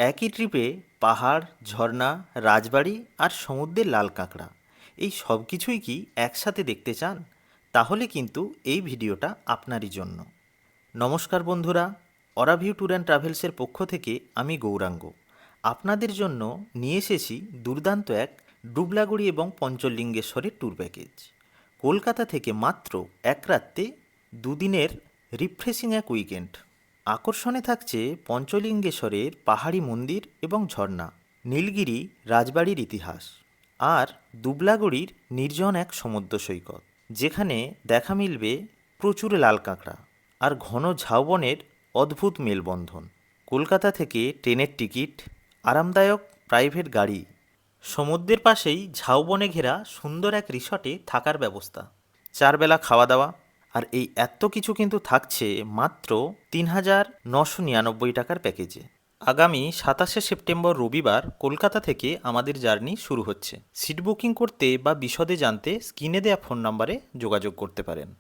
একই ট্রিপে পাহাড়, ঝর্ণা, রাজবাড়ি আর সমুদ্রের লাল কাঁকড়া এই সব কিছুই কি একসাথে দেখতে চান? তাহলে কিন্তু এই ভিডিওটা আপনারই জন্য। নমস্কার বন্ধুরা, অরাভিউ ট্যুর অ্যান্ড ট্রাভেলসের পক্ষ থেকে আমি গৌরাঙ্গ আপনাদের জন্য নিয়ে এসেছি দুর্দান্ত এক ডুবলাগড়ি এবং পঞ্চলিঙ্গেশ্বরের ট্যুর প্যাকেজ। কলকাতা থেকে মাত্র এক রাত্রে দুদিনের রিফ্রেশিং এক উইকেন্ড। আকর্ষণে থাকছে পঞ্চলিঙ্গেশ্বরের পাহাড়ি মন্দির এবং ঝর্ণা, নীলগিরি রাজবাড়ির ইতিহাস, আর দুবলাগড়ির নির্জন এক সমুদ্র সৈকত, যেখানে দেখা মিলবে প্রচুর লাল কাঁকড়া আর ঘন ঝাউবনের অদ্ভুত মেলবন্ধন। কলকাতা থেকে ট্রেনের টিকিট, আরামদায়ক প্রাইভেট গাড়ি, সমুদ্রের পাশেই ঝাউবনে ঘেরা সুন্দর এক রিসর্টে থাকার ব্যবস্থা, 4 বেলা খাওয়া দাওয়া, আর এই এত কিছু কিন্তু থাকছে মাত্র 3,999 টাকার প্যাকেজে। আগামী 27শে সেপ্টেম্বর রবিবার কলকাতা থেকে আমাদের জার্নি শুরু হচ্ছে। সিট বুকিং করতে বা বিশদে জানতে স্ক্রিনে দেওয়া ফোন নম্বরে যোগাযোগ করতে পারেন।